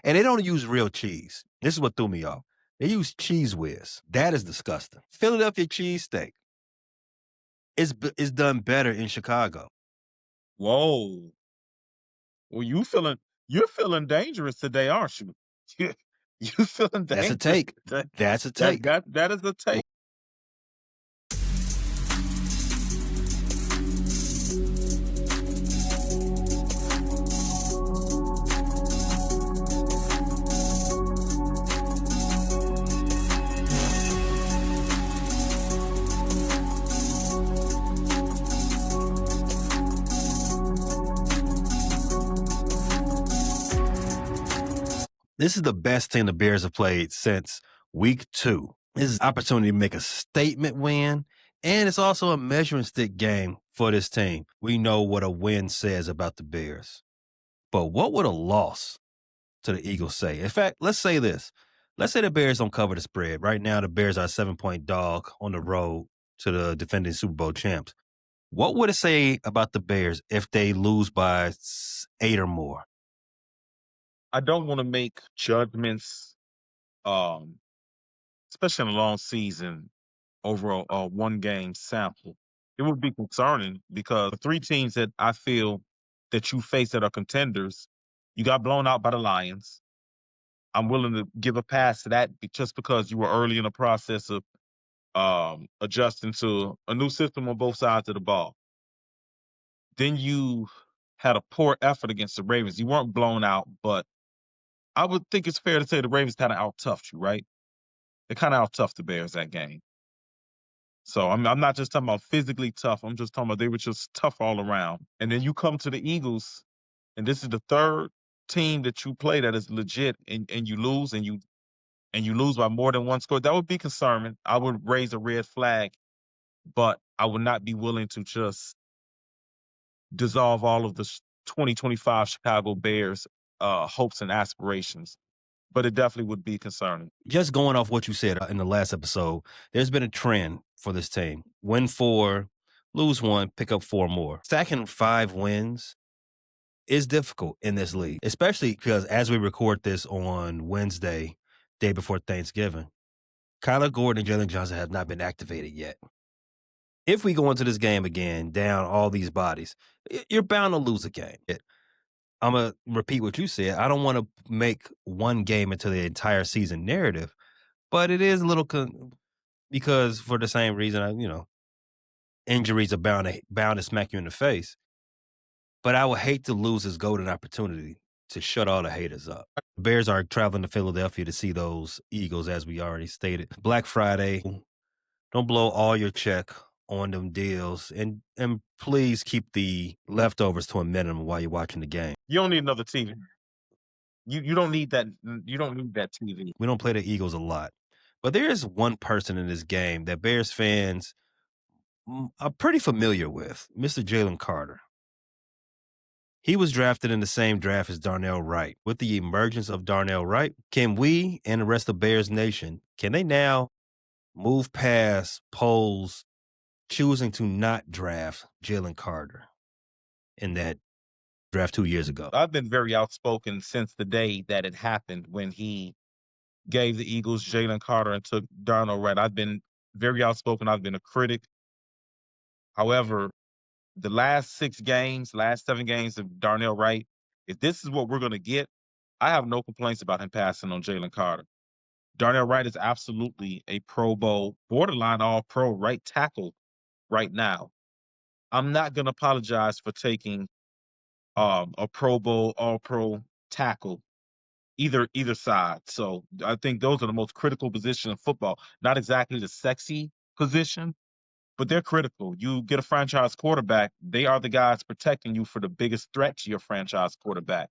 And they don't use real cheese. This is what threw me off. They use Cheese Whiz. That is disgusting. Philadelphia cheesesteak is done better in Chicago. Whoa. Well, you're feeling dangerous today, aren't you? You feeling That's a dangerous take. today. That's a That take. that that is a take. This is the best team the Bears have played since week 2. This is an opportunity to make a statement win, and it's also a measuring stick game for this team. We know what a win says about the Bears. But what would a loss to the Eagles say? In fact, let's say this. Let's say the Bears don't cover the spread. Right now, the Bears are a 7-point dog on the road to the defending Super Bowl champs. What would it say about the Bears if they lose by 8 or more? I don't want to make judgments, especially in a long season over a one game sample. It would be concerning because the three teams that I feel that you face that are contenders, you got blown out by the Lions. I'm willing to give a pass to that just because you were early in the process of adjusting to a new system on both sides of the ball. Then you had a poor effort against the Ravens. You weren't blown out, but I would think it's fair to say the Ravens kind of out-toughed you, right? They kind of out-toughed the Bears that game. So I'm not just talking about physically tough. I'm just talking about they were just tough all around. And then you come to the Eagles, and this is the third team that you play that is legit, and you lose, and you lose by more than one score. That would be concerning. I would raise a red flag, but I would not be willing to just dissolve all of the 2025 Chicago Bears hopes and aspirations. But it definitely would be concerning. Just going off what you said in the last episode, there's been a trend for this team. Win 4, lose 1, pick up 4 more. Stacking 5 wins is difficult in this league, especially because as we record this on Wednesday, day before Thanksgiving, Kyler Gordon and Jalen Johnson have not been activated yet. If we go into this game again, down all these bodies, you're bound to lose a game. I'm going to repeat what you said. I don't want to make one game into the entire season narrative, but it is a little because for the same reason, injuries are bound to smack you in the face. But I would hate to lose this golden opportunity to shut all the haters up. Bears are traveling to Philadelphia to see those Eagles, as we already stated. Black Friday, don't blow all your check on them deals, and please keep the leftovers to a minimum while you're watching the game. You don't need another TV. You don't need that. You don't need that TV. We don't play the Eagles a lot, but there is one person in this game that Bears fans are pretty familiar with, Mr. Jalen Carter. He was drafted in the same draft as Darnell Wright. With the emergence of Darnell Wright, can we and the rest of Bears Nation, can they now move past polls choosing to not draft Jalen Carter in that draft 2 years ago? I've been very outspoken since the day that it happened when he gave the Eagles Jalen Carter and took Darnell Wright. I've been very outspoken. I've been a critic. However, the last 7 games of Darnell Wright, if this is what we're going to get, I have no complaints about him passing on Jalen Carter. Darnell Wright is absolutely a Pro Bowl, borderline all-pro right tackle right now. I'm not going to apologize for taking a Pro Bowl, all-pro tackle, either side. So I think those are the most critical positions in football. Not exactly the sexy position, but they're critical. You get a franchise quarterback, they are the guys protecting you for the biggest threat to your franchise quarterback.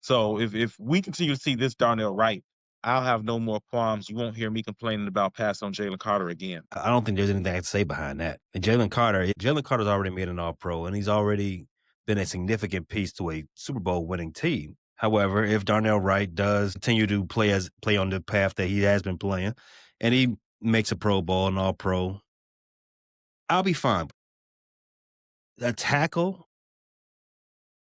So if we continue to see this Darnell Wright, I'll have no more qualms. You won't hear me complaining about passing on Jalen Carter again. I don't think there's anything I can say behind that. And Jalen Carter's already made an All-Pro, and he's already been a significant piece to a Super Bowl winning team. However, if Darnell Wright does continue to play on the path that he has been playing, and he makes a Pro Bowl, an All-Pro, I'll be fine. A tackle,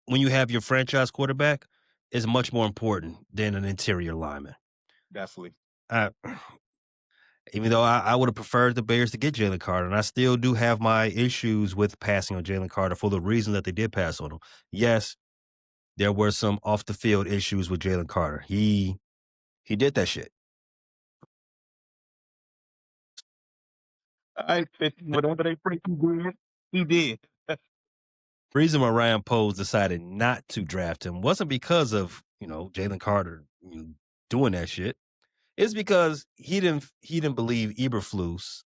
when you have your franchise quarterback, is much more important than an interior lineman. Definitely. I, even though I would have preferred the Bears to get Jalen Carter, and I still do have my issues with passing on Jalen Carter for the reason that they did pass on him. Yes, there were some off the field issues with Jalen Carter. He did that shit. Whatever they freaking did, he did. Reason why Ryan Poles decided not to draft him wasn't because of Jalen Carter doing that shit. It's because he didn't believe Eberflus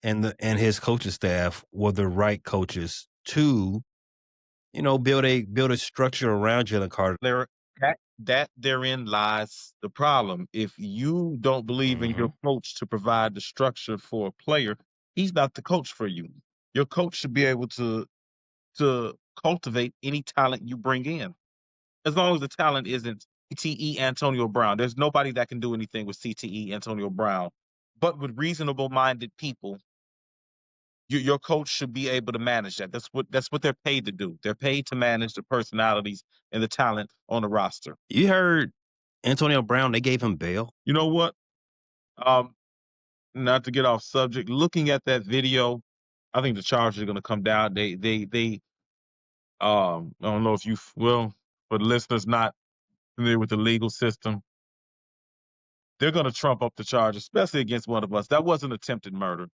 and his coaching staff were the right coaches to build a structure around Jalen Carter. That therein lies the problem. If you don't believe in your coach to provide the structure for a player, he's not the coach for you. Your coach should be able to cultivate any talent you bring in, as long as the talent isn't CTE Antonio Brown. There's nobody that can do anything with CTE Antonio Brown, but with reasonable minded people, your coach should be able to manage that. That's what they're paid to do. They're paid to manage the personalities and the talent on the roster. You heard Antonio Brown, they gave him bail. You know what? Not to get off subject, looking at that video, I think the charges are going to come down. I don't know if you will, for the listeners not familiar with the legal system, they're going to trump up the charge, especially against one of us. That wasn't attempted murder.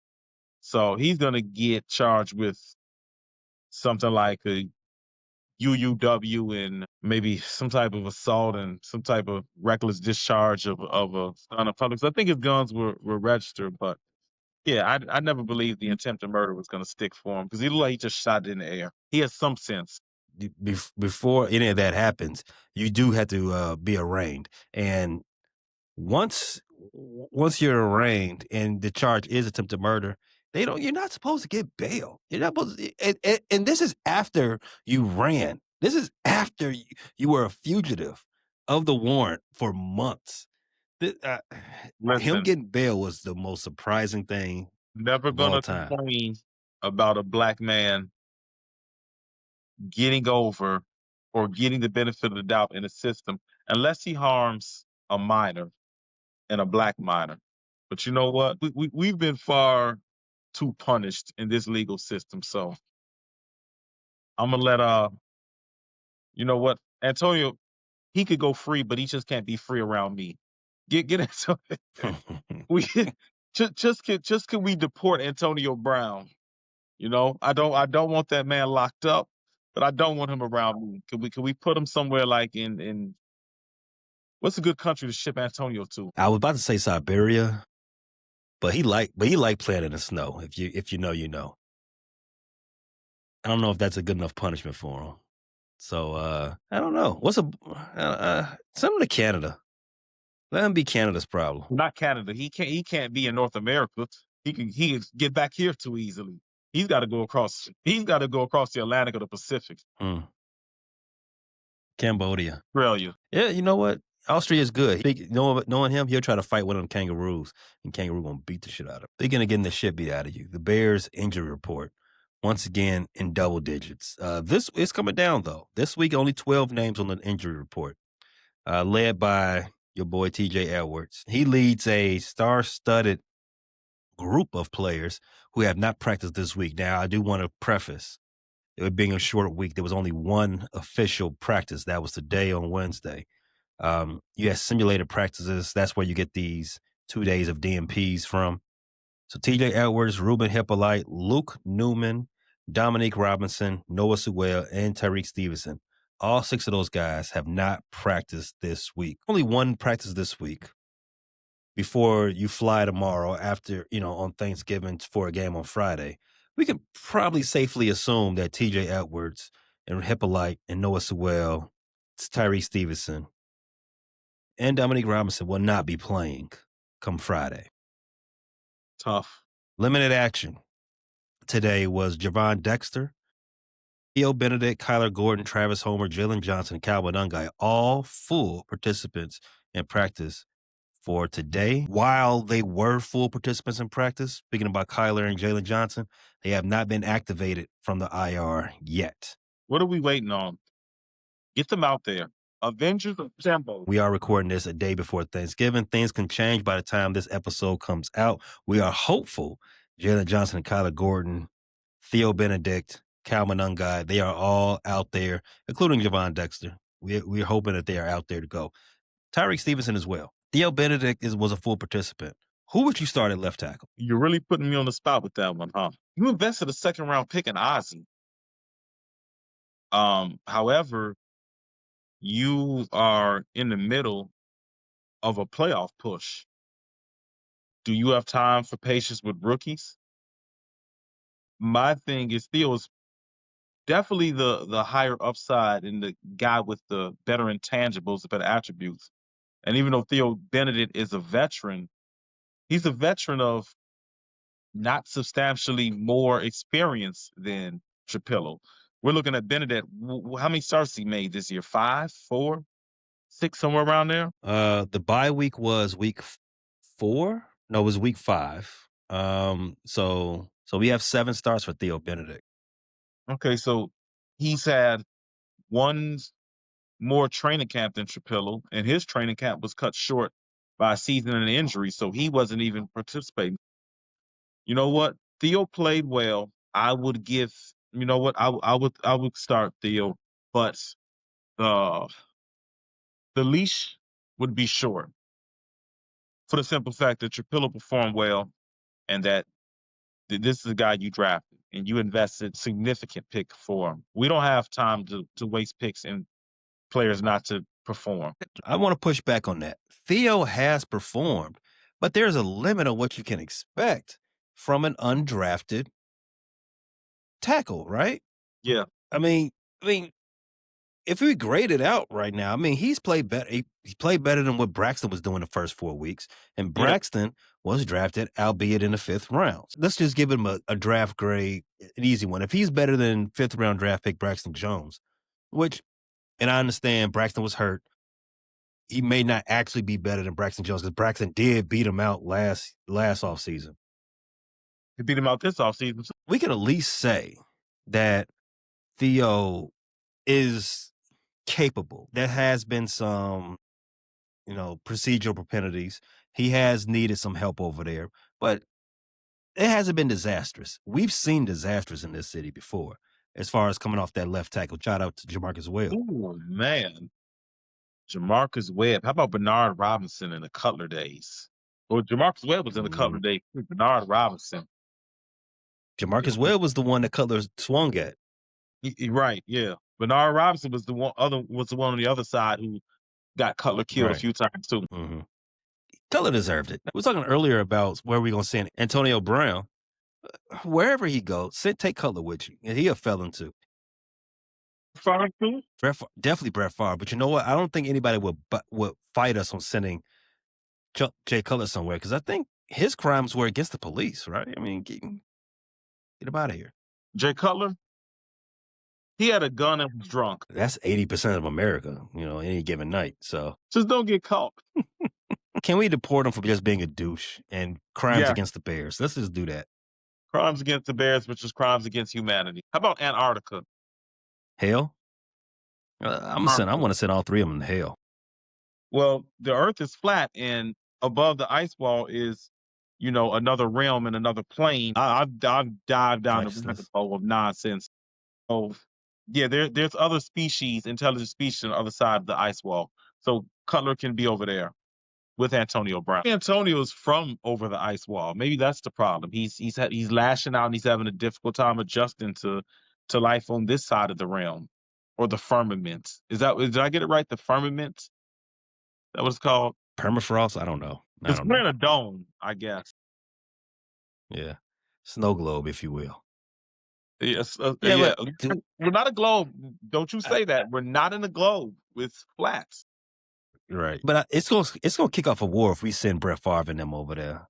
So he's going to get charged with something like a UUW and maybe some type of assault and some type of reckless discharge of a gun in public. So I think his guns were registered, but yeah, I never believed the attempted murder was going to stick for him because he looked like he just shot it in the air. He has some sense. Before any of that happens, you do have to be arraigned, and once you're arraigned and the charge is attempted murder, you're not supposed to get bail. You're not supposed to, and this is after you ran. This is after you were a fugitive of the warrant for months. Him getting bail was the most surprising thing. Never gonna complain about a black man getting over or getting the benefit of the doubt in the system unless he harms a minor and a black minor. But you know what? We've been far too punished in this legal system. So I'm gonna let you know what, Antonio, he could go free, but he just can't be free around me. Get Antonio. We just can we deport Antonio Brown? You know, I don't want that man locked up, but I don't want him around me. Can we put him somewhere like in what's a good country to ship Antonio to? I was about to say Siberia, but he liked playing in the snow. If you know, you know. I don't know if that's a good enough punishment for him. So I don't know. Send him to Canada. Let him be Canada's problem. Not Canada. He can't be in North America. He can get back here too easily. He's got to go across the Atlantic or the Pacific. Cambodia. Australia. Yeah, you know what? Austria is good. Knowing him, he'll try to fight one of them kangaroos, and kangaroo gonna beat the shit out of him. They're gonna get the shit beat out of you. The Bears injury report, once again in double digits. This is coming down though. This week, only 12 names on the injury report, led by your boy TJ Edwards. He leads a star-studded group of players who have not practiced this week. Now, I do want to preface it being a short week. There was only one official practice. That was today on Wednesday. You had simulated practices. That's where you get these 2 days of DMPs from. So TJ Edwards, Ruben Hippolyte, Luke Newman, Dominique Robinson, Noah Sewell, and Tyreek Stevenson. All 6 of those guys have not practiced this week. Only one practice this week before you fly tomorrow after, on Thanksgiving for a game on Friday. We can probably safely assume that TJ Edwards and Hippolyte and Noah Sewell, Tyreek Stevenson, and Dominique Robinson will not be playing come Friday. Tough. Limited action today was Javon Dexter, Theo Benedict, Kyler Gordon, Travis Homer, Jalen Johnson, and Calvin Ungai, all full participants in practice for today. While they were full participants in practice, speaking about Kyler and Jalen Johnson, they have not been activated from the IR yet. What are we waiting on? Get them out there. Avengers Assemble. We are recording this a day before Thanksgiving. Things can change by the time this episode comes out. We are hopeful Jalen Johnson and Kyler Gordon, Theo Benedict, Cal Monungai, they are all out there, including Javon Dexter. We're hoping that they are out there to go. Tyreek Stevenson as well. Theo Benedict was a full participant. Who would you start at left tackle? You're really putting me on the spot with that one, huh? You invested a second-round pick in Ozzie. However, you are in the middle of a playoff push. Do you have time for patience with rookies? My thing is Theo's definitely the higher upside and the guy with the better intangibles, the better attributes. And even though Theo Benedict is a veteran, he's a veteran of not substantially more experience than Trapillo. We're looking at Benedict. How many starts he made this year? 5, 4, 6, somewhere around there? The bye week was week 4. No, it was week 5. So we have 7 starts for Theo Benedict. Okay, so he's had one more training camp than Trapillo, and his training camp was cut short by a season and an injury, so he wasn't even participating. You know what? Theo played well. I would give. You know what? I would start Theo, but the leash would be short for the simple fact that Trapillo performed well, and that this is a guy you drafted and you invested significant pick for him. We don't have time to waste picks and players not to perform. I want to push back on that. Theo has performed, but there's a limit on what you can expect from an undrafted tackle, right? Yeah. I mean, if we grade it out right now, I mean, he's played better. He played better than what Braxton was doing the first 4 weeks, and Braxton was drafted, albeit in the 5th round. Let's just give him a draft grade, an easy one. If he's better than 5th round draft pick Braxton Jones, which, and I understand Braxton was hurt, he may not actually be better than Braxton Jones because Braxton did beat him out last offseason. He beat him out this offseason. We can at least say that Theo is capable. There has been some, procedural propensities. He has needed some help over there, but it hasn't been disastrous. We've seen disasters in this city before as far as coming off that left tackle. Shout out to Jamarcus Webb. Oh, man. Jamarcus Webb. How about Bernard Robinson in the Cutler days? Well, Jamarcus Webb was in the Cutler days. Bernard Robinson. Jamarcus Webb was the one that Cutler swung at. Right, yeah. Bernard Robinson was the one on the other side who got Cutler killed a few times too. Mm-hmm. Cutler deserved it. We were talking earlier about where we're going to send Antonio Brown. Wherever he goes, take Cutler with you. And he a felon too. Favre too? Definitely Brett Favre. But you know what? I don't think anybody would fight us on sending Jay Cutler somewhere because I think his crimes were against the police, right? I mean, get him out of here. Jay Cutler? He had a gun and was drunk. That's 80% of America, any given night. So just don't get caught. Can we deport him for just being a douche and crimes against the Bears? Let's just do that. Crimes against the Bears, which is crimes against humanity. How about Antarctica? Hell? I want to send all 3 of them to hell. Well, the Earth is flat, and above the ice wall is, another realm and another plane. I've dived down the rabbit hole of nonsense. Oh, yeah, there's other species, intelligent species on the other side of the ice wall. So Cutler can be over there with Antonio Brown. Antonio's from over the ice wall. Maybe that's the problem. He's lashing out and he's having a difficult time adjusting to life on this side of the realm or the firmament. Did I get it right? The firmament? That what it's called? Permafrost? I don't know. It's wearing a dome, I guess. Yeah. Snow globe, if you will. Yes. We're not a globe. Don't you say that. We're not in a globe. It's flats. Right. But it's gonna kick off a war if we send Brett Favre and them over there.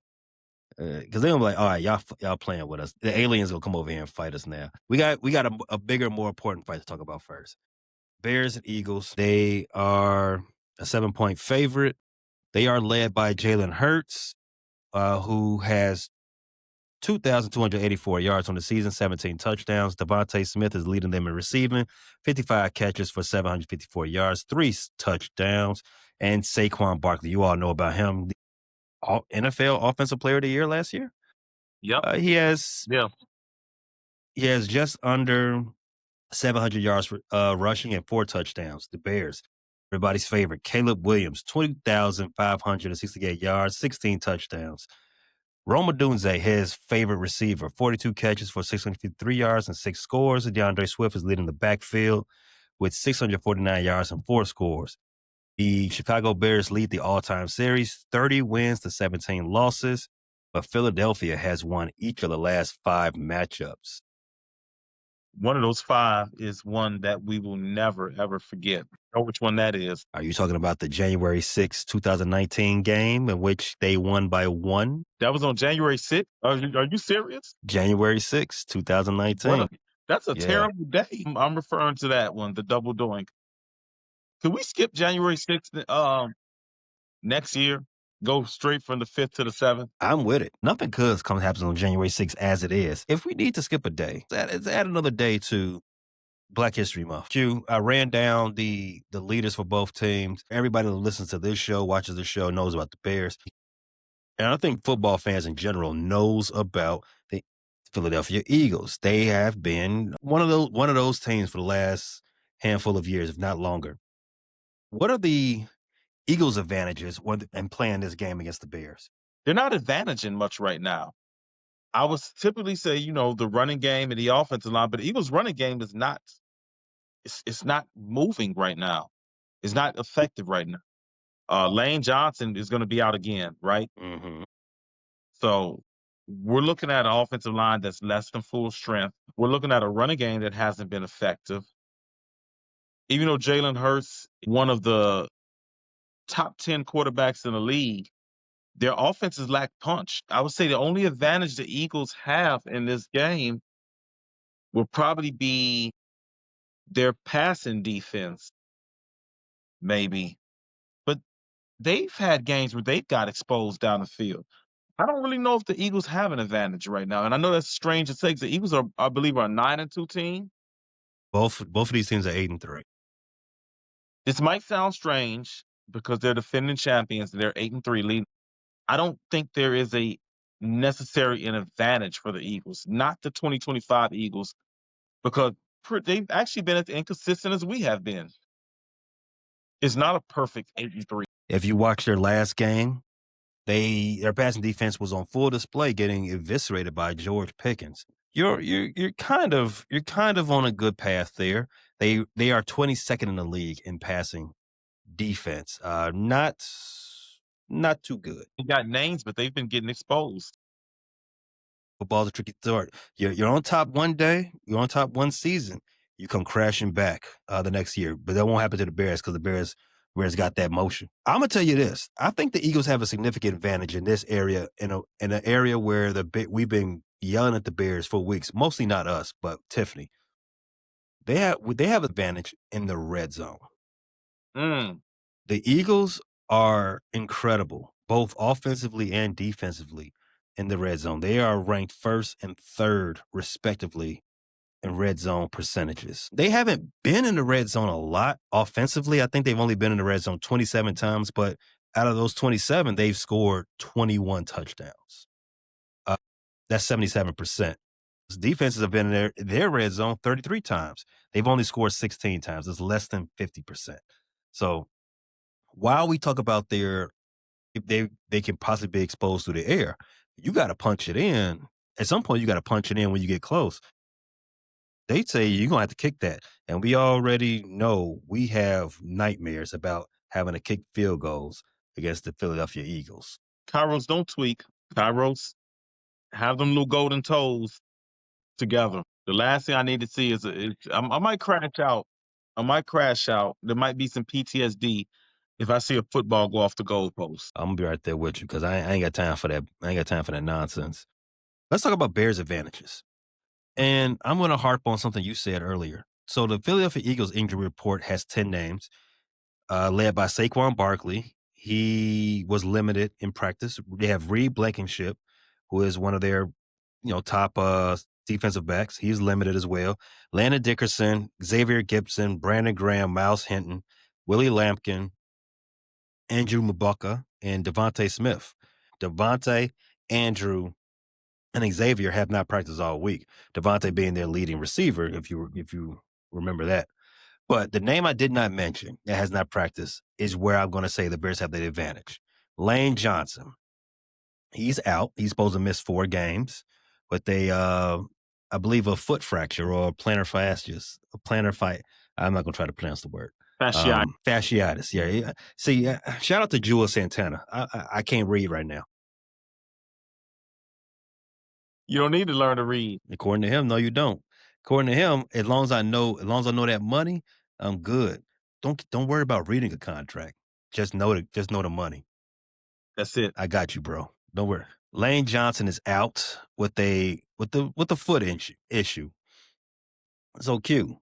Because they're gonna be like, all right, y'all playing with us. The aliens gonna come over here and fight us now. We got a bigger, more important fight to talk about first. Bears and Eagles. They are a 7-point favorite. They are led by Jalen Hurts, who has 2,284 yards on the season, 17 touchdowns. Devontae Smith is leading them in receiving, 55 catches for 754 yards, 3 touchdowns. And Saquon Barkley, you all know about him, the NFL Offensive Player of the Year last year. Yep. He has Yeah. just under 700 yards for, rushing and 4 touchdowns. The Bears, everybody's favorite, Caleb Williams, 20,568 yards, 16 touchdowns. Roma Dunze, his favorite receiver, 42 catches for 653 yards and 6 scores. DeAndre Swift is leading the backfield with 649 yards and 4 scores. The Chicago Bears lead the all-time series, 30 wins to 17 losses, but Philadelphia has won each of the last 5 matchups. One of those 5 is one that we will never, ever forget. Know which one that is. Are you talking about the January 6, 2019 game in which they won by 1? That was on January 6th? Are you serious? January 6, 2019. That's a Yeah. terrible day. I'm referring to that one, the double doink. Could we skip January 6th next year? Go straight from the 5th to the 7th? I'm with it. Nothing good happens on January 6th as it is. If we need to skip a day, let's add another day to Black History Month. I ran down the leaders for both teams. Everybody that listens to this show, watches the show, knows about the Bears. And I think football fans in general knows about the Philadelphia Eagles. They have been one of those teams for the last handful of years, if not longer. What are the Eagles' advantages in playing this game against the Bears? They're not advantaging much right now. I would typically say, the running game and the offensive line, but the Eagles' running game is not it's not moving right now. It's not effective right now. Lane Johnson is going to be out again, right? Mm-hmm. So we're looking at an offensive line that's less than full strength. We're looking at a running game that hasn't been effective. Even though Jalen Hurts, one of the top 10 quarterbacks in the league, their offenses lack punch. I would say the only advantage the Eagles have in this game will probably be their passing defense, maybe. But they've had games where they've got exposed down the field. I don't really know if the Eagles have an advantage right now. And I know that's strange to say because the Eagles are, I believe, are a 9-2 team. Both of these teams are 8-3. This might sound strange because they're defending champions. They're 8-3 leading. I don't think there is a necessary an advantage for the Eagles, not the 2025 Eagles, because they've actually been as inconsistent as we have been. It's not a perfect 8-3. If you watch their last game, their passing defense was on full display, getting eviscerated by George Pickens. You're kind of on a good path there. They are 22nd in the league in passing defense. Not too good. They got names, but they've been getting exposed. Football's a tricky sport. You're on top one day, you're on top one season, you come crashing back the next year. But that won't happen to the Bears because the Bears got that motion. I'm gonna tell you this: I think the Eagles have a significant advantage in this area, in an area where we've been yelling at the Bears for weeks. Mostly not us, but Tiffany. They have advantage in the red zone. The Eagles are incredible, both offensively and defensively, in the red zone. They are ranked first and third, respectively, in red zone percentages. They haven't been in the red zone a lot offensively. I think they've only been in the red zone 27 times, but out of those 27, they've scored 21 touchdowns. That's 77%. Defenses have been in their red zone 33 times. They've only scored 16 times. It's less than 50%. So while we talk about if they can possibly be exposed through the air, you got to punch it in. At some point, you got to punch it in when you get close. They say you're going to have to kick that. And we already know we have nightmares about having to kick field goals against the Philadelphia Eagles. Kairos, don't tweak. Kairos, have them little golden toes together. The last thing I need to see is I might crash out. There might be some PTSD if I see a football go off the goalpost. I'm going to be right there with you because I ain't got time for that. I ain't got time for that nonsense. Let's talk about Bears' advantages. And I'm going to harp on something you said earlier. So the Philadelphia Eagles injury report has 10 names, led by Saquon Barkley. He was limited in practice. They have Reed Blankenship, who is one of their top defensive backs. He's limited as well. Landon Dickerson, Xavier Gibson, Brandon Graham, Miles Hinton, Willie Lampkin, Andrew Mabaka, and Devontae Smith. Devontae, Andrew, and Xavier have not practiced all week. Devontae being their leading receiver, if you remember that. But the name I did not mention that has not practiced is where I'm going to say the Bears have the advantage. Lane Johnson. He's out. He's supposed to miss 4 games, but I believe a foot fracture or plantar fasciitis. I'm not going to try to pronounce the word. Fasciitis. Fasciitis. Yeah. See, shout out to Jewel Santana. I can't read right now. You don't need to learn to read. According to him, no, you don't. According to him, as long as I know that money, I'm good. Don't worry about reading a contract. Just know the money. That's it. I got you, bro. Don't worry. Lane Johnson is out with the foot issue. So Q.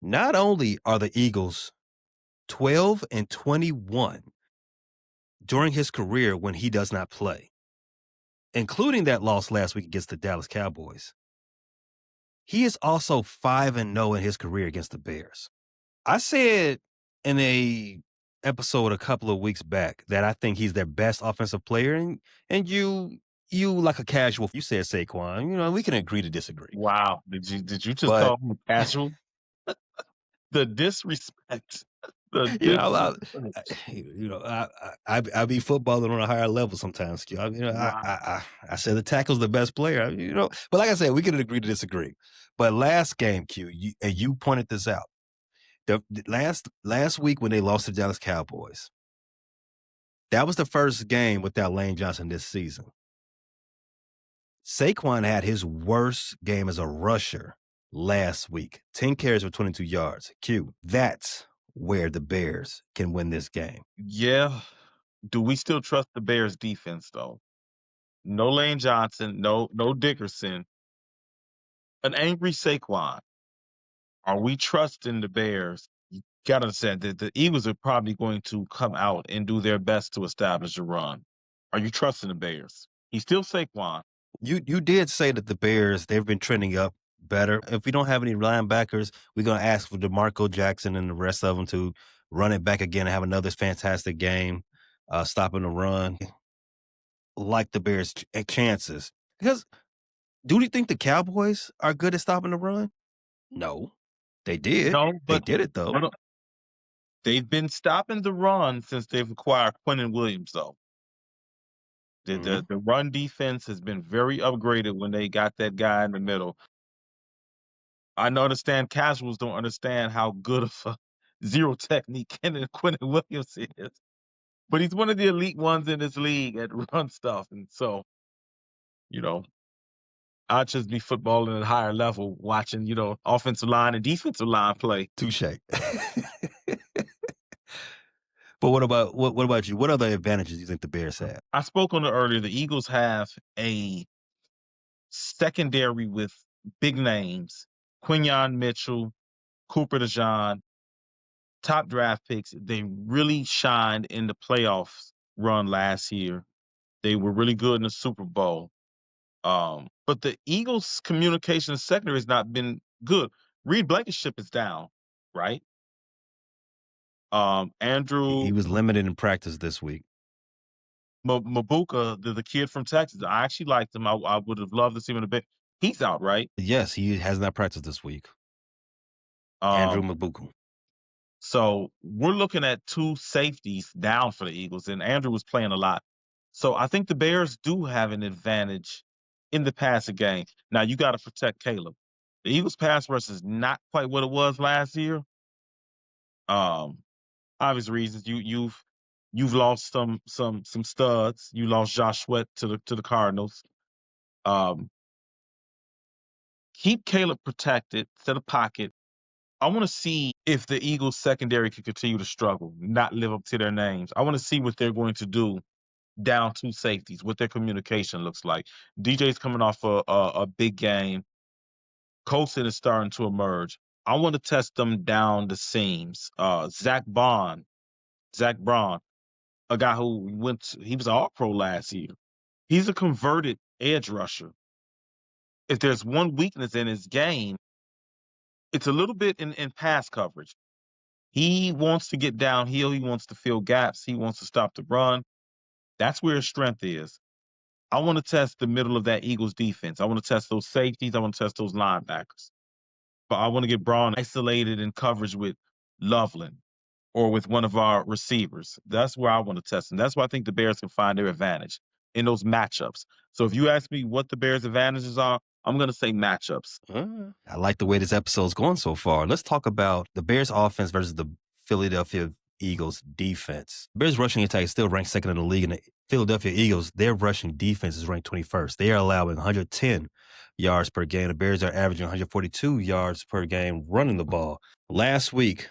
Not only are the Eagles 12-21 during his career when he does not play, including that loss last week against the Dallas Cowboys, he is also 5-0 in his career against the Bears. I said in a episode a couple of weeks back that I think he's their best offensive player, and you like a casual, you said Saquon. We can agree to disagree. Wow, did you just call him casual? The disrespect. I be footballing on a higher level sometimes. I said the tackle's the best player. But like I said, we can agree to disagree. But last game, Q, you pointed this out. The last week when they lost to Dallas Cowboys, that was the first game without Lane Johnson this season. Saquon had his worst game as a rusher last week. 10 carries for 22 yards. Q, that's where the Bears can win this game. Yeah. Do we still trust the Bears defense though? No Lane Johnson, no Dickerson. An angry Saquon. Are we trusting the Bears? You gotta understand that the Eagles are probably going to come out and do their best to establish a run. Are you trusting the Bears? He's still Saquon. You did say that the Bears, they've been trending up better. If we don't have any linebackers, we're going to ask for DeMarco Jackson and the rest of them to run it back again and have another fantastic game, stopping the run. Like the Bears' chances. Because do you think the Cowboys are good at stopping the run? No. They did. No, but they did it, though. They've been stopping the run since they've acquired Quinnen Williams, though. The run defense has been very upgraded when they got that guy in the middle. I understand casuals don't understand how good of a zero technique Quinnen Williams is. But he's one of the elite ones in this league at run stuff. And so, I'd just be footballing at a higher level, watching, offensive line and defensive line play. Touche. But what about you? What other advantages do you think the Bears have? I spoke on it earlier. The Eagles have a secondary with big names. Quinyon Mitchell, Cooper DeJean, top draft picks. They really shined in the playoffs run last year. They were really good in the Super Bowl. But the Eagles' communication secondary has not been good. Reed Blankenship is down, right? Andrew, he was limited in practice this week. Mabuka, the kid from Texas, I actually liked him. I would have loved to see him in a bit. He's out, right? Yes, he has not practiced this week. Andrew Mabuka. So we're looking at 2 safeties down for the Eagles, and Andrew was playing a lot. So I think the Bears do have an advantage in the passing game. Now you got to protect Caleb. The Eagles' pass rush is not quite what it was last year. Obvious reasons. You've lost some studs. You lost Josh Sweat to the Cardinals. Keep Caleb protected, set a pocket. I want to see if the Eagles secondary can continue to struggle, not live up to their names. I want to see what they're going to do down 2 safeties, what their communication looks like. DJ's coming off a big game. Colson is starting to emerge. I want to test them down the seams. Zach Braun, a guy who he was an All-Pro last year. He's a converted edge rusher. if there's one weakness in his game, it's a little bit in pass coverage. He wants to get downhill. He wants to fill gaps. He wants to stop the run. That's where his strength is. I want to test the middle of that Eagles defense. I want to test those safeties. I want to test those linebackers. But I want to get Braun isolated in coverage with Loveland or with one of our receivers. That's where I want to test him. That's where I think the Bears can find their advantage in those matchups. So if you ask me what the Bears' advantages are, I'm going to say matchups. I like the way this episode's going so far. Let's talk about the Bears offense versus the Philadelphia Eagles defense. Bears rushing attack is still ranked second in the league, and the Philadelphia Eagles, their rushing defense is ranked 21st. They are allowing 110 yards per game. The Bears are averaging 142 yards per game running the ball. Last week,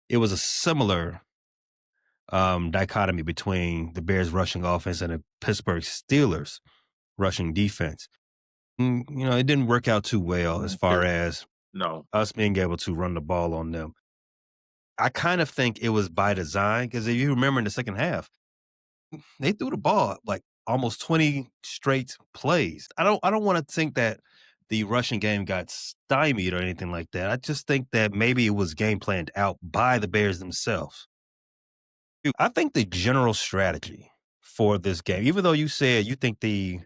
it was a similar dichotomy between the Bears rushing offense and the Pittsburgh Steelers rushing defense. It didn't work out too well as far as us being able to run the ball on them. I kind of think it was by design, because if you remember in the second half, they threw the ball like almost 20 straight plays. I don't want to think that the rushing game got stymied or anything like that. I just think that maybe it was game planned out by the Bears themselves. I think the general strategy for this game, even though you said you think the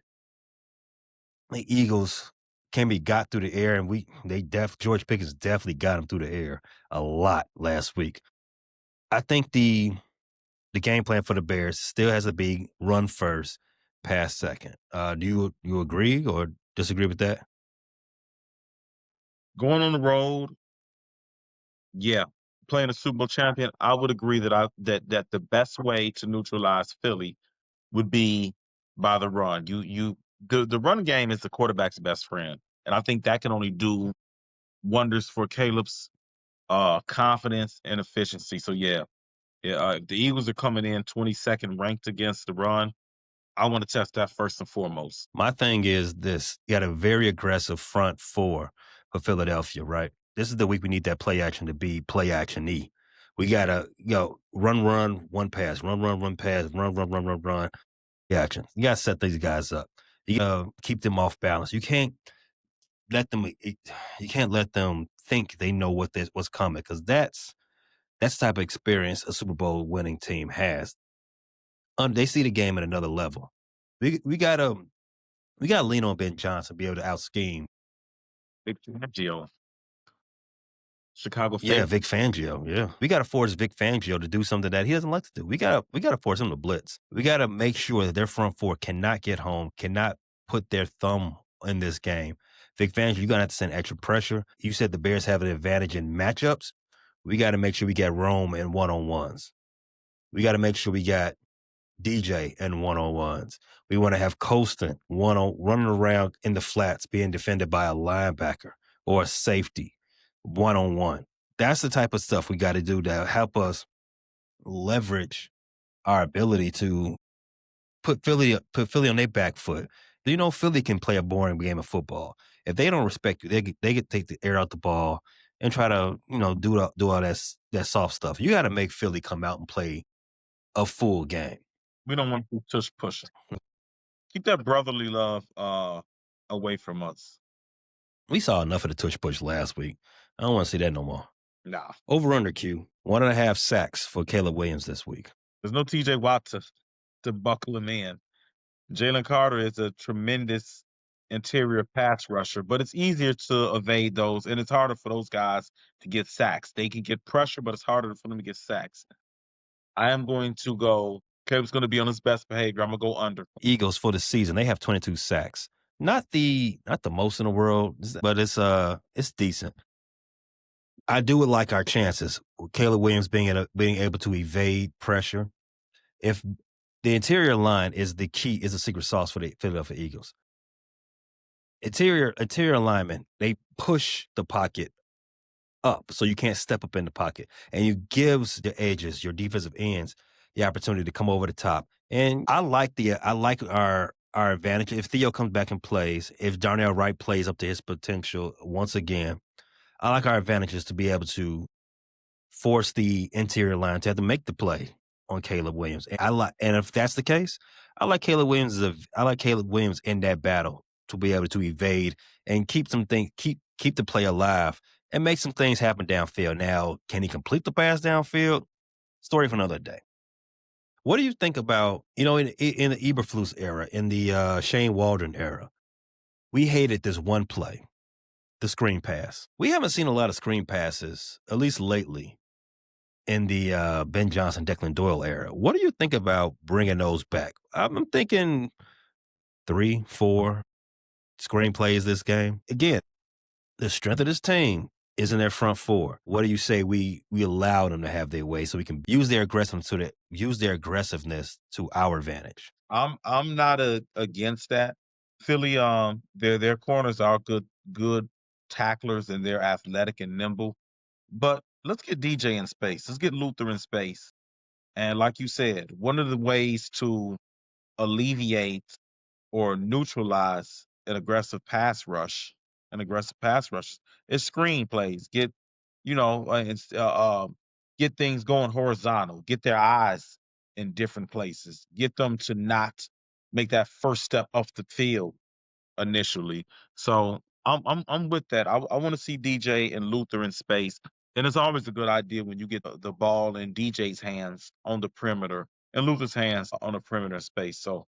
Eagles can be got through the air, and George Pickens definitely got them through the air a lot last week. I think the game plan for the Bears still has to be run first, pass second. Do you agree or disagree with that? Going on the road, yeah. Playing a Super Bowl champion, I would agree that that the best way to neutralize Philly would be by the run. The run game is the quarterback's best friend, and I think that can only do wonders for Caleb's confidence and efficiency. So yeah, the Eagles are coming in 22nd ranked against the run. I want to test that first and foremost. My thing is this: you got a very aggressive front four for Philadelphia, right? This is the week we need that play action to be play action-y. We gotta run, one pass, run, pass, run. Action. You gotta set these guys up. You gotta keep them off balance. You can't let them think they know what's coming, because that's the type of experience a Super Bowl winning team has. They see the game at another level. We gotta lean on Ben Johnson, be able to out scheme. Vic Fangio, Chicago. Yeah, Vic Fangio. Yeah, we gotta force Vic Fangio to do something that he doesn't like to do. We gotta force him to blitz. We gotta make sure that their front four cannot get home, cannot put their thumb in this game. Vic Fangio, you're gonna have to send extra pressure. You said the Bears have an advantage in matchups. We got to make sure we get Rome in one-on-ones. We got to make sure we got DJ in one-on-ones. We want to have Colston running around in the flats being defended by a linebacker or a safety one-on-one. That's the type of stuff we got to do to help us leverage our ability to put Philly on their back foot. Philly can play a boring game of football. If they don't respect you, they get take the air out the ball and try to, do all that soft stuff. You got to make Philly come out and play a full game. We don't want to tush push. Keep that brotherly love away from us. We saw enough of the tush push last week. I don't want to see that no more. Nah. Over under Q, 1.5 sacks for Caleb Williams this week. There's no TJ Watt to buckle him in. Jalen Carter is a tremendous interior pass rusher, but it's easier to evade those, and it's harder for those guys to get sacks. They can get pressure, but it's harder for them to get sacks. I am going to go. Caleb's going to be on his best behavior. I'm going to go under. Eagles for the season, they have 22 sacks. Not the most in the world, but it's decent. I do like our chances. Caleb Williams being able to evade pressure. If the interior line is the key, is the secret sauce for the Philadelphia Eagles. Interior alignment, they push the pocket up so you can't step up in the pocket, and you gives the edges, your defensive ends, the opportunity to come over the top. And I like our advantage. If Theo comes back and plays, if Darnell Wright plays up to his potential once again, I like our advantages to be able to force the interior line to have to make the play on Caleb Williams. And if that's the case, I like Caleb Williams in that battle to be able to evade and keep keep the play alive and make some things happen downfield. Now, can he complete the pass downfield? Story for another day. What do you think about, in the Eberflus era, in the Shane Waldron era? We hated this one play, the screen pass. We haven't seen a lot of screen passes, at least lately, in the Ben Johnson, Declan Doyle era. What do you think about bringing those back? I'm thinking 3, 4 screen plays this game. Again, the strength of this team is in their front four. What do you say we allow them to have their way so we can use their aggressiveness to our advantage? I'm not against that. Philly, their corners are good tacklers and they're athletic and nimble. But let's get DJ in space. Let's get Luther in space. And like you said, one of the ways to alleviate or neutralize an aggressive pass rush is screen plays. Get things going horizontal. Get their eyes in different places. Get them to not make that first step off the field initially. So I'm with that. I want to see DJ and Luther in space. And it's always a good idea when you get the ball in DJ's hands on the perimeter and Luther's hands on the perimeter space. So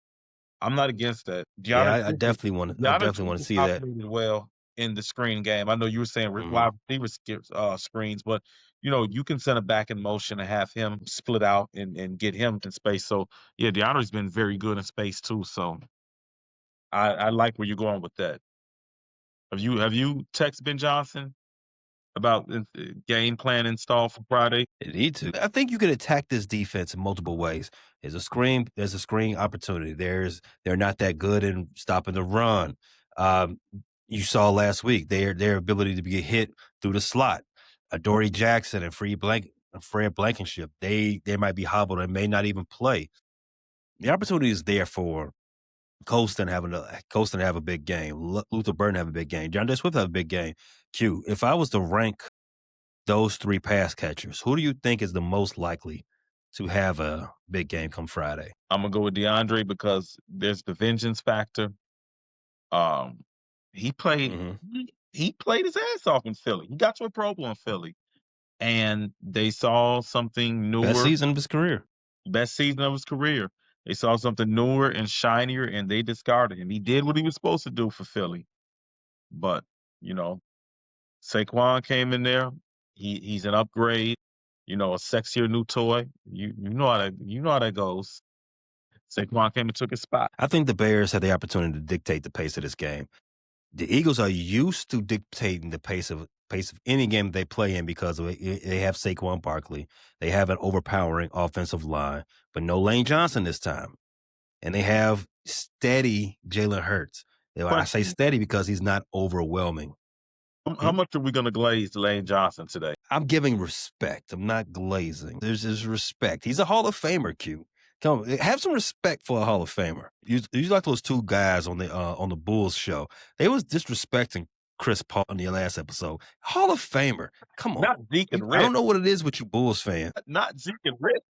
I'm not against that. Yeah, DeAndre I Swift is definitely want to. I DeAndre definitely Swift want to is see that. operated well in the screen game. I know you were saying Mhm. wide receiver screens, but you can send it back in motion and have him split out and get him in space. So yeah, DeAndre's been very good in space too. So I like where you're going with that. Have you texted Ben Johnson about game plan installed for Friday? They need to. I think you can attack this defense in multiple ways. There's a screen opportunity. They're not that good in stopping the run. Um, you saw last week their ability to be hit through the slot. Dory Jackson and Fred Blankenship, they might be hobbled and may not even play. The opportunity is there for Colston to have a big game. Luther Burton have a big game. DeAndre Swift have a big game. Q. If I was to rank those 3 pass catchers, who do you think is the most likely to have a big game come Friday? I'm gonna go with DeAndre because there's the vengeance factor. Um, he played Mhm. he played his ass off in Philly. He got to a Pro Bowl in Philly, and they saw something Best newer, season of his career. best season of his career. They saw something newer and shinier, and they discarded him. He did what he was supposed to do for Philly, but you know, Saquon came in there. He's an upgrade. A sexier new toy. You know how that goes. Saquon came and took his spot. I think the Bears have the opportunity to dictate the pace of this game. The Eagles are used to dictating the pace of any game they play in because they have Saquon Barkley. They have an overpowering offensive line, but no Lane Johnson this time. And they have steady Jalen Hurts. I say Question: steady because he's not overwhelming. How much are we going to glaze Lane Johnson today? I'm giving respect. I'm not glazing. There's respect. He's a Hall of Famer, Q. Come on, have some respect for a Hall of Famer. You like those 2 guys on the Bulls show. They was disrespecting Chris Paul in the last episode. Hall of Famer. Come on. Not Zeke and I Rick. don't know what it is with you Bulls fans. Not Zeke and Rick.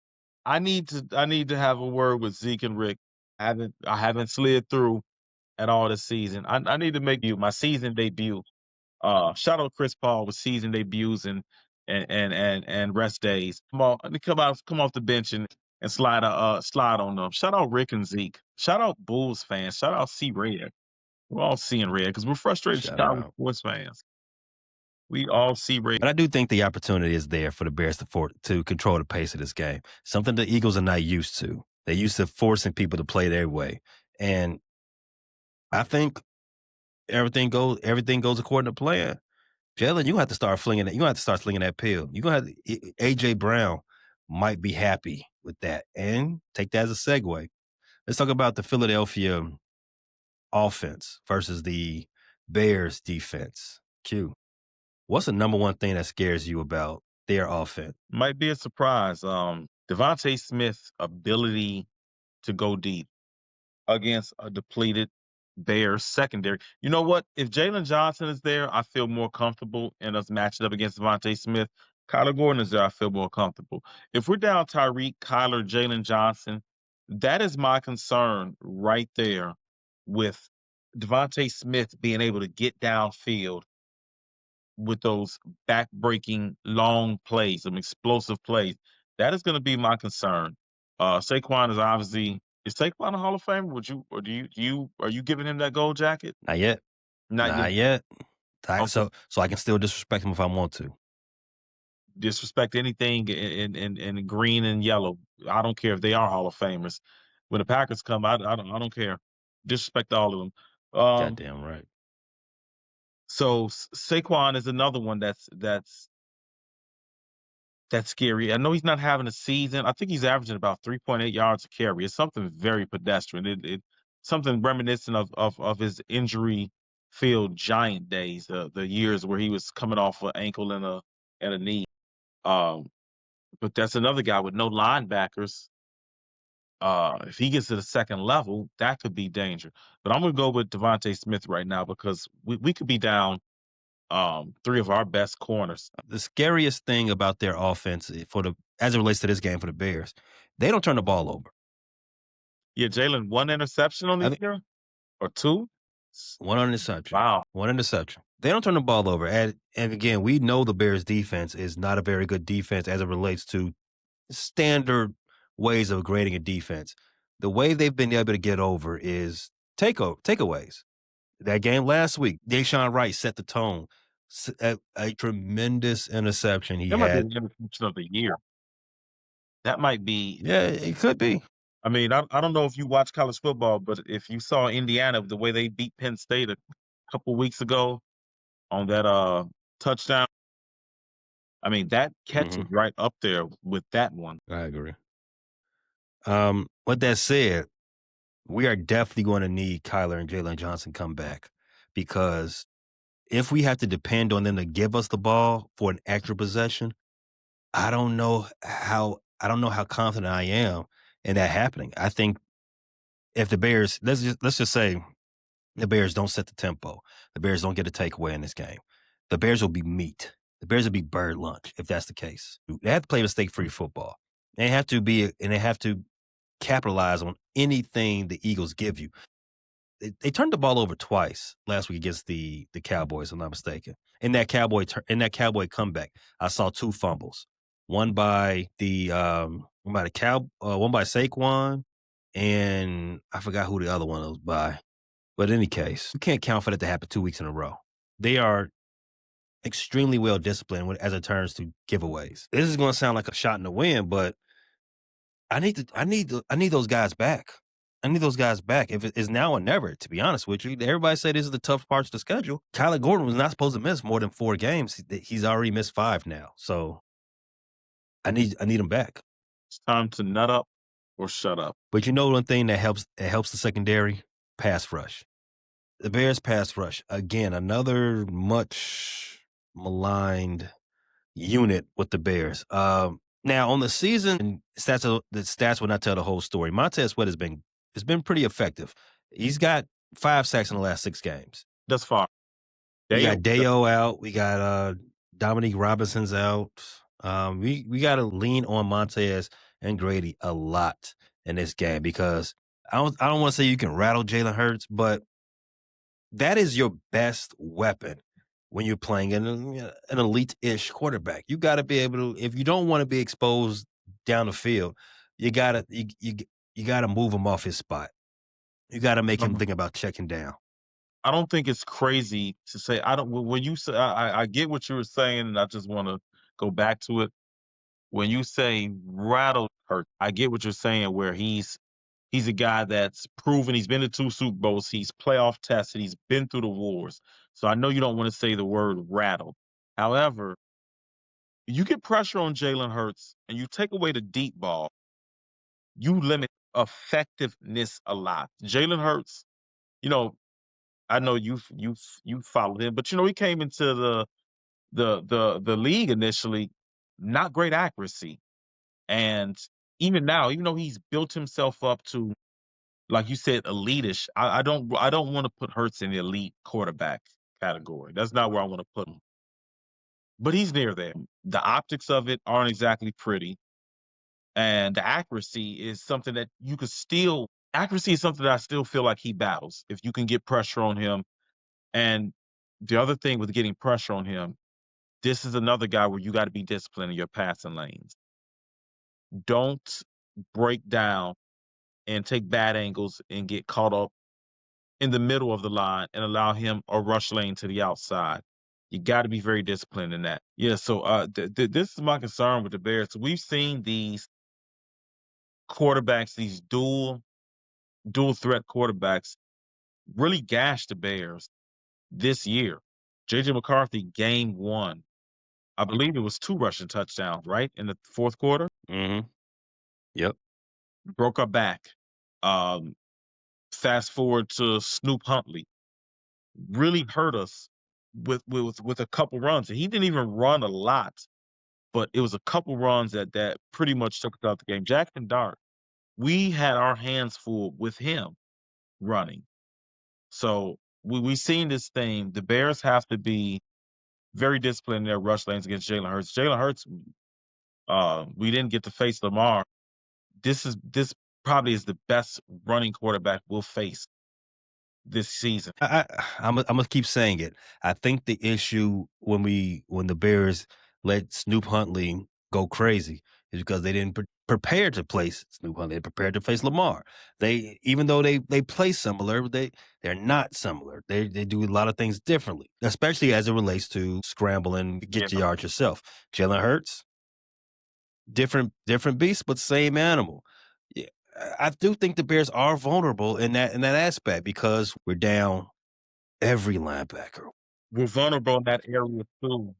I need to have a word with Zeke and Rick. I haven't slid through at all this season. I need to make my season debut. Shout out Chris Paul with season debuts and rest days. Come off the bench and slide on them. Shout out Rick and Zeke. Shout out Bulls fans. Shout out C Red. We're all seeing red because we're frustrated Shout Chicago out. sports fans. We all see red. But I do think the opportunity is there for the Bears to control the pace of this game. Something the Eagles are not used to. They're used to forcing people to play their way. And I think everything goes according to plan. Jalen, you have to start flinging it. You have to start slinging that pill. You're gonna have AJ Brown might be happy with that, and take that as a segue. Let's talk about the Philadelphia offense versus the Bears defense. Q, what's the number one thing that scares you about their offense? Might be a surprise. Devontae Smith's ability to go deep against a depleted Bears secondary. You know what? If Jalen Johnson is there, I feel more comfortable in us matching up against Devontae Smith. Kyler Gordon is there, I feel more comfortable. If we're down Tyreek, Kyler, Jalen Johnson, that is my concern right there with Devontae Smith being able to get downfield with those back-breaking long plays, some explosive plays, that is going to be my concern. Saquon is Saquon a Hall of Famer? Would you or are you giving him that gold jacket? Not yet. Not yet. Not yet. Okay. So I can still disrespect him if I want to. Disrespect anything in green and yellow. I don't care if they are Hall of Famers. When the Packers come, I don't care. Disrespect all of them. Goddamn right. So Saquon is another one that's scary. I know he's not having a season. I think he's averaging about 3.8 yards a carry. It's something very pedestrian. It something reminiscent of his injury-filled Giant days, the years where he was coming off an ankle and a knee. But that's another guy with no linebackers. If he gets to the second level, that could be danger. But I'm gonna go with Devontae Smith right now because we could be down three of our best corners. The scariest thing about their offense as it relates to this game for the Bears, they don't turn the ball over. Yeah, Jalen, one interception on the year or two? One interception. Wow. One interception. They don't turn the ball over. And again, we know the Bears defense is not a very good defense as it relates to standard ways of grading a defense. The way they've been able to get over is takeaways. That game last week, Deshaun Wright set the tone. A tremendous interception he That might be had. the interception of the year. That might be. Yeah, it could be. I mean, I don't know if you watch college football, but if you saw Indiana, the way they beat Penn State a couple weeks ago on that touchdown, I mean, that catch is right up there with that one. I agree. With that said, we are definitely going to need Kyler and Jalen Johnson come back because if we have to depend on them to give us the ball for an extra possession, I don't know how confident I am in that happening. I think if the Bears, let's just say the Bears don't set the tempo, the Bears don't get a takeaway in this game, the Bears will be meat. The Bears will be bird lunch if that's the case. They have to play mistake-free football. They have to capitalize on anything the Eagles give you. They turned the ball over twice last week against the Cowboys, if I'm not mistaken. In that Cowboy comeback, I saw two fumbles. One by one by Saquon, and I forgot who the other one was by. But in any case, you can't count for that to happen 2 weeks in a row. They are extremely well disciplined as it turns to giveaways. This is going to sound like a shot in the wind, but I need those guys back. I need those guys back. If it's now or never, to be honest with you. Everybody say this is the tough parts of the schedule. Kyler Gordon was not supposed to miss more than 4 games. He's already missed 5 now. So I need him back. It's time to nut up or shut up. But you know one thing that helps the secondary? Pass rush. The Bears pass rush. Again, another much maligned unit with the Bears. Now on the season, the stats will not tell the whole story. Montez Sweat has been pretty effective. He's got 5 sacks in the last 6 games. Thus far. We got Deo out. We got Dominique Robinson's out. We got to lean on Montez and Grady a lot in this game because I don't want to say you can rattle Jalen Hurts, but that is your best weapon when you're playing an elite-ish quarterback. You got to be able to, if you don't want to be exposed down the field, you got to move him off his spot. You got to make him think about checking down. I don't think it's crazy to say when you say I get what you were saying, and I just want to go back to it. When you say rattle Hurts, I get what you're saying where he's a guy that's proven he's been to 2 Super Bowls, he's playoff tested, he's been through the wars. So I know you don't want to say the word rattle. However, you get pressure on Jalen Hurts and you take away the deep ball, you limit effectiveness a lot. Jalen Hurts, I know you followed him, but he came into the league initially not great accuracy. And even now, even though he's built himself up to, like you said, elite-ish, I don't want to put Hurts in the elite quarterback category. That's not where I want to put him. But he's near there. The optics of it aren't exactly pretty. And the accuracy is something that you could still accuracy is something that I still feel like he battles. If you can get pressure on him, and the other thing with getting pressure on him, this is another guy where you got to be disciplined in your passing lanes. Don't break down and take bad angles and get caught up in the middle of the line and allow him a rush lane to the outside. You got to be very disciplined in that. Yeah, so this is my concern with the Bears. We've seen these quarterbacks, these dual threat quarterbacks, really gash the Bears this year. JJ McCarthy, game one, I believe it was 2 rushing touchdowns, right, in the fourth quarter. Mm-hmm. Yep. Broke our back. Fast forward to Snoop Huntley, really hurt us with a couple runs. And he didn't even run a lot, but it was a couple runs that pretty much took us out the game. Jackson Dart, we had our hands full with him running. So we seen this thing. The Bears have to be very disciplined in their rush lanes against Jalen Hurts. Jalen Hurts, we didn't get to face Lamar. This probably is the best running quarterback we'll face this season. I'm gonna keep saying it. I think the issue when the Bears let Snoop Huntley go crazy is because they didn't prepare to place Snoop Huntley. They prepared to face Lamar. Even though they play similar, they're not similar. They do a lot of things differently, especially as it relates to scrambling, get your yards yourself. Jalen Hurts, different beast, but same animal. Yeah, I do think the Bears are vulnerable in that aspect because we're down every linebacker. We're vulnerable in that area too,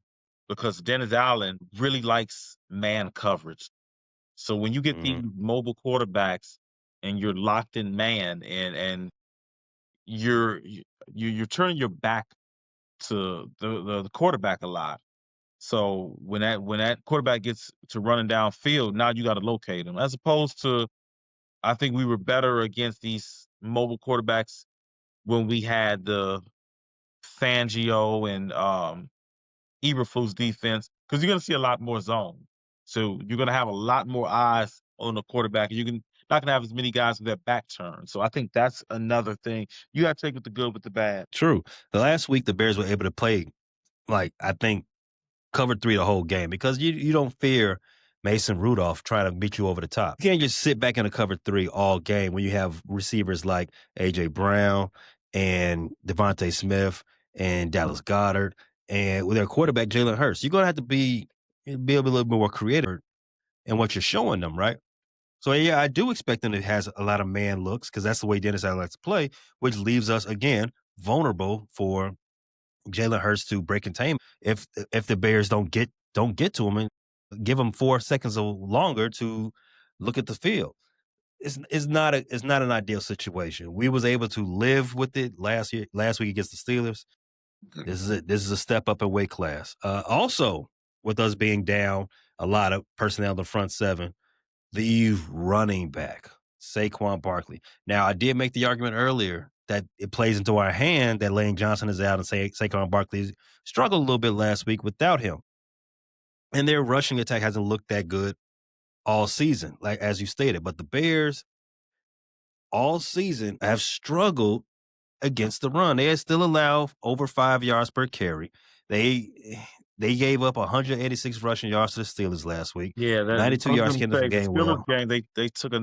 because Dennis Allen really likes man coverage. So when you get these mobile quarterbacks and you're locked in man and you're turning your back to the quarterback a lot. So when that quarterback gets to running downfield, now you got to locate him. As opposed to, I think we were better against these mobile quarterbacks when we had the Fangio and Eberflus defense, because you're going to see a lot more zone. So you're going to have a lot more eyes on the quarterback. Not going to have as many guys with their back turned. So I think that's another thing. You got to take with the good with the bad. True. The last week, the Bears were able to play, I think, cover 3 the whole game because you don't fear Mason Rudolph trying to beat you over the top. You can't just sit back in a cover 3 all game when you have receivers like A.J. Brown and Devontae Smith and Dallas Goedert and with their quarterback, Jalen Hurts. You're going to have to be a little more creative in what you're showing them, right? So, yeah, I do expect them to have a lot of man looks because that's the way Dennis Allen likes to play, which leaves us, again, vulnerable for Jalen Hurts to break containment if the Bears don't get to him and give him 4 seconds or longer to look at the field. It's not an ideal situation. We was able to live with it last week against the Steelers. This is it. This is a step up in weight class. Also, with us being down a lot of personnel in the front seven, the running back, Saquon Barkley. Now, I did make the argument earlier that it plays into our hand that Lane Johnson is out and Saquon Barkley struggled a little bit last week without him. And their rushing attack hasn't looked that good all season, like as you stated. But the Bears all season have struggled against the run. They still allow over 5 yards per carry. They gave up 186 rushing yards to the Steelers last week. Yeah, 92 yards came from game one. They took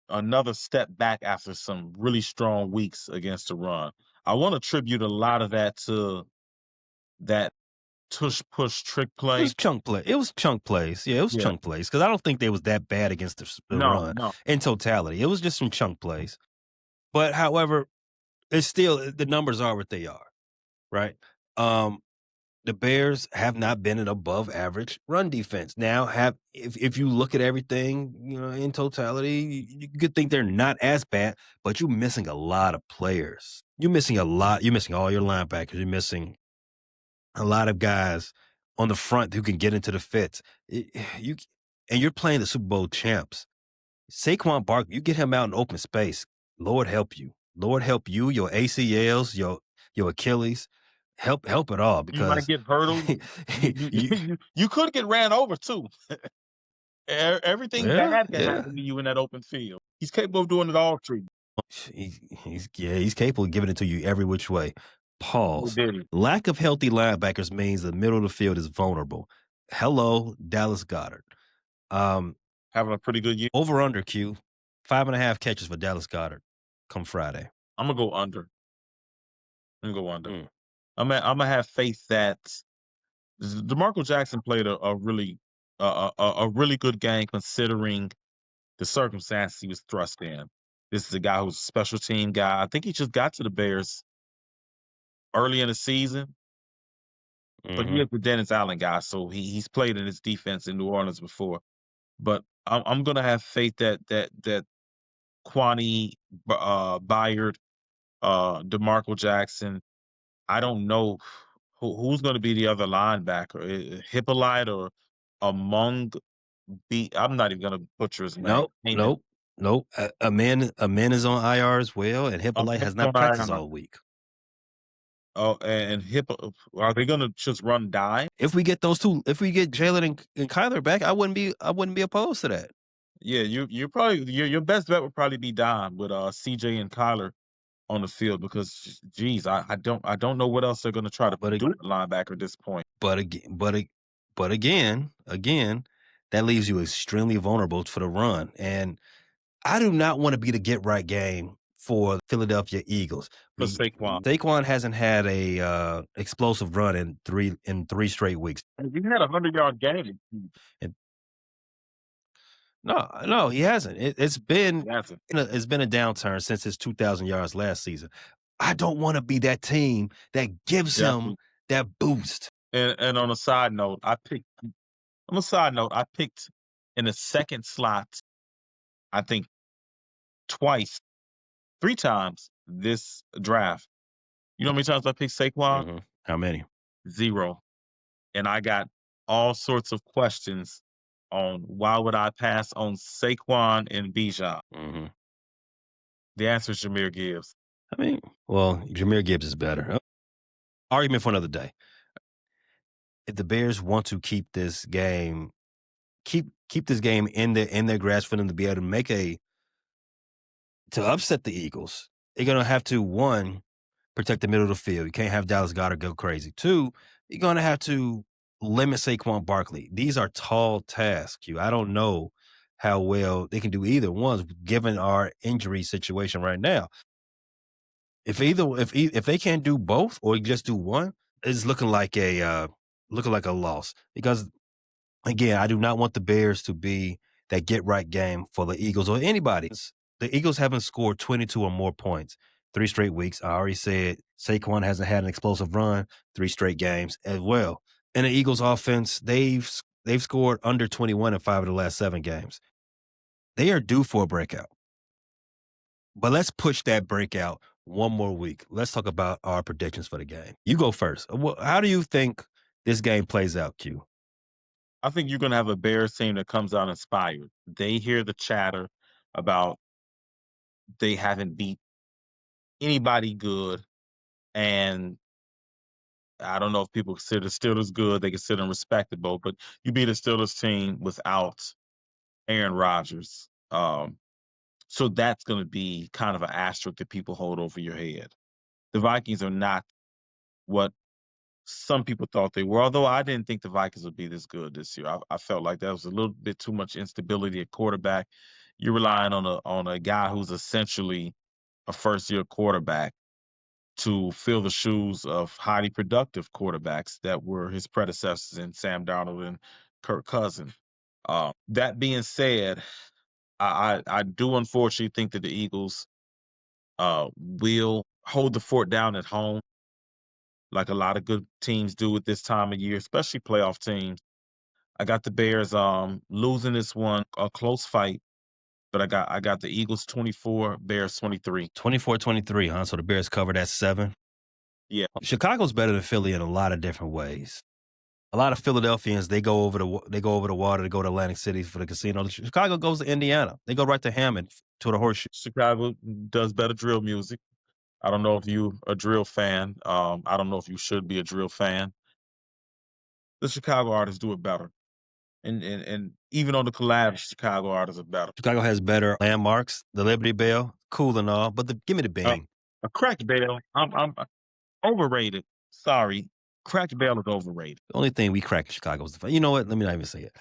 another step back after some really strong weeks against the run. I want to attribute a lot of that to that tush push trick play. It was chunk play. It was chunk plays. Yeah, it was chunk plays because I don't think they was that bad against the run in totality. It was just some chunk plays. But however, it's still the numbers are what they are, right? The Bears have not been an above average run defense. Now, if you look at everything, in totality, you could think they're not as bad, but you're missing a lot of players. You're missing a lot. You're missing all your linebackers. You're missing a lot of guys on the front who can get into the fits. And you're playing the Super Bowl champs. Saquon Barkley, you get him out in open space. Lord help you. Lord help you, your ACLs, your Achilles. Help it all because you might get hurdled. you could get ran over too. Everything bad can happen to you in that open field. He's capable of doing it all, Tree. He's capable of giving it to you every which way. Pause. Did he? Lack of healthy linebackers means the middle of the field is vulnerable. Hello, Dallas Goddard. Having a pretty good year. Over under Q, 5.5 catches for Dallas Goddard come Friday. I'm gonna go under. I'm gonna go under. Mm. I'm gonna have faith that DeMarco Jackson played a really good game considering the circumstances he was thrust in. This is a guy who's a special team guy. I think he just got to the Bears early in the season, but he is the Dennis Allen guy, so he's played in his defense in New Orleans before. But I'm gonna have faith that Kwani Byard, DeMarco Jackson. I don't know who's going to be the other linebacker, Hippolyte or Among. I'm not even going to butcher his name. Nope. A man is on IR as well, and Hippolyte has not practiced all week. Oh, and are they going to just run dime? If we get those two, if we get Jalen and Kyler back, I wouldn't be opposed to that. Yeah, you're probably your best bet would probably be dime with CJ and Kyler on the field because, geez, I don't know what else they're going to try to do with the linebacker at this point. But again, that leaves you extremely vulnerable for the run, and I do not want to be the get right game for the Philadelphia Eagles. For Saquon. Saquon hasn't had a explosive run in three straight weeks. He had a 100-yard game. No, he hasn't. It's been a downturn since his 2,000 yards last season. I don't want to be that team that gives him that boost. And on a side note, I picked in the second slot, I think three times this draft. You know how many times I picked Saquon? Mm-hmm. How many? 0. And I got all sorts of questions on why would I pass on Saquon and Bijan. Mm-hmm. The answer is Jahmyr Gibbs. I mean, well, Jahmyr Gibbs is better. Argument for another day. If the Bears want to keep this game, keep this game in their grasp for them to be able to to upset the Eagles, they're gonna have to, one, protect the middle of the field. You can't have Dallas Goedert go crazy. Two, you're gonna have to limit Saquon Barkley. These are tall tasks. I don't know how well they can do either one given our injury situation right now. If they can't do both or just do one, it's looking like a loss. Because again, I do not want the Bears to be that get right game for the Eagles or anybody. The Eagles haven't scored 22 or more points 3 straight weeks. I already said Saquon hasn't had an explosive run 3 straight games as well. And the Eagles offense, they've scored under 21 in 5 of the last 7 games. They are due for a breakout. But let's push that breakout one more week. Let's talk about our predictions for the game. You go first. How do you think this game plays out, Q? I think you're going to have a Bears team that comes out inspired. They hear the chatter about they haven't beat anybody good, and I don't know if people consider the Steelers good. They consider them respectable, but you beat a Steelers team without Aaron Rodgers. So that's going to be kind of an asterisk that people hold over your head. The Vikings are not what some people thought they were, although I didn't think the Vikings would be this good this year. I felt like there was a little bit too much instability at quarterback. You're relying on a guy who's essentially a first-year quarterback to fill the shoes of highly productive quarterbacks that were his predecessors in Sam Darnold and Kirk Cousins. That being said, I do unfortunately think that the Eagles will hold the fort down at home, like a lot of good teams do at this time of year, especially playoff teams. I got the Bears losing this one, a close fight, but I got the Eagles 24, Bears 23. 24-23, huh? So the Bears covered at 7. Yeah. Chicago's better than Philly in a lot of different ways. A lot of Philadelphians, they go over the water to go to Atlantic City for the casino. Chicago goes to Indiana. They go right to Hammond to the Horseshoe. Chicago does better drill music. I don't know if you a drill fan. I don't know if you should be a drill fan. The Chicago artists do it better. and even on the collabs, Chicago artists are better. Chicago has better landmarks. The Liberty Bell, cool and all, but give me the Uh, Bing. a cracked bell, I'm overrated. Sorry, cracked bell is overrated. The only thing we crack in Chicago is you know what? Let me not even say it.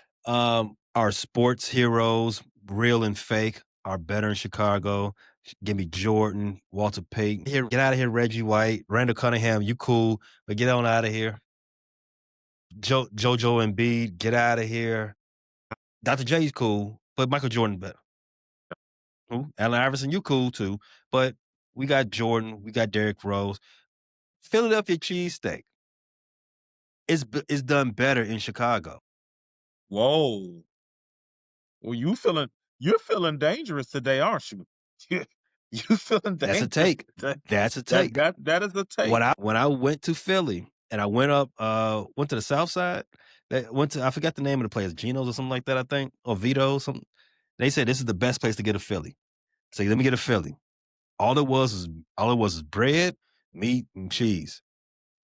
Our sports heroes, real and fake, are better in Chicago. Give me Jordan, Walter Payton. Here, get out of here, Reggie White, Randall Cunningham. You cool, but get on out of here. JoJo Embiid, get out of here. Dr. J's cool, but Michael Jordan better. Who? Allen Iverson, you cool too, but we got Jordan, we got Derrick Rose. Philadelphia cheesesteak is done better in Chicago. Whoa. Well, you're feeling dangerous today, aren't you? You feeling That's a dangerous take. today. That's a take. That is a take. When I went to Philly and I went to the South Side, I forgot the name of the place, Geno's or something like that, I think, or Vito, something. They said this is the best place to get a Philly. So let me get a Philly. All it was is bread, meat, and cheese.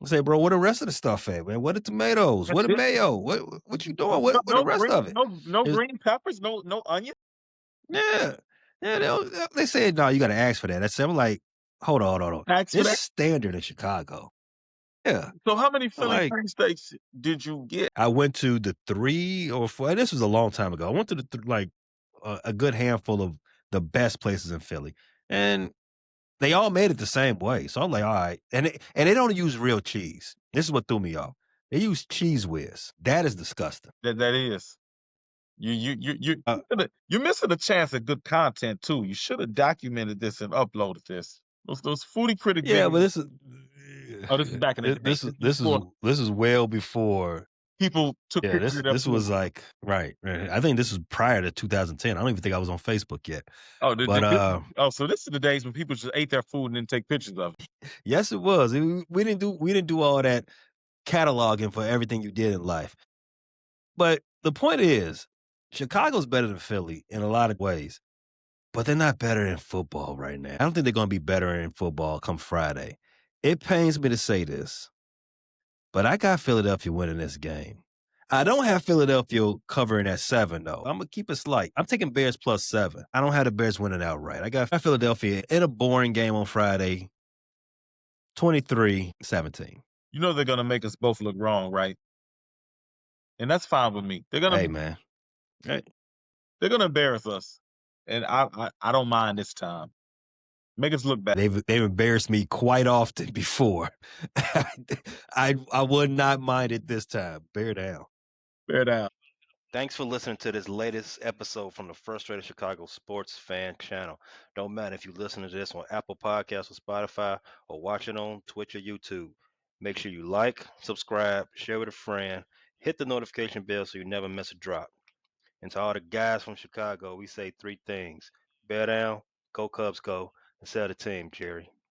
I say, bro, where the rest of the stuff at, man? What the tomatoes? What the mayo? What you doing? What the rest of it? No green peppers, no onion. Yeah. Yeah, they said, no, you got to ask for that. I'm like, hold on. Ask for It's that. standard in Chicago. Yeah. So how many Philly Like, cheesesteaks did you get? I went to the 3 or 4, and this was a long time ago. I went to the a good handful of the best places in Philly, and they all made it the same way. So I'm like, all right, and they don't use real cheese. This is what threw me off. They use Cheese Whiz. That is disgusting. That is. Uh, You're missing a chance at good content too. You should have documented this and uploaded this. Those foodie critic yeah, but videos. this is Oh, this is back in the day. this is well before. People took Yeah, pictures of their this food. was like right. I think this was prior to 2010. I don't even think I was on Facebook yet. Oh, But so this is the days when people just ate their food and then take pictures of it. yes, it was. We didn't do all that cataloging for everything you did in life. But the point is, Chicago's better than Philly in a lot of ways, but they're not better in football right now. I don't think they're going to be better in football come Friday. It pains me to say this, but I got Philadelphia winning this game. I don't have Philadelphia covering at 7, though. I'm going to keep it slight. I'm taking Bears plus 7. I don't have the Bears winning outright. I got Philadelphia in a boring game on Friday, 23-17. You know they're gonna make us both look wrong, right? And that's fine with me. Hey, man. They're gonna embarrass us, and I don't mind this time. Make us look bad. They've embarrassed me quite often before. I would not mind it this time. Bear down. Bear down. Thanks for listening to this latest episode from the Frustrated Chicago Sports Fan Channel. Don't matter if you listen to this on Apple Podcasts or Spotify or watch it on Twitch or YouTube. Make sure you like, subscribe, share with a friend, hit the notification bell so you never miss a drop. And to all the guys from Chicago, we say 3 things. Bear down, go Cubs go, and sell the team, Jerry.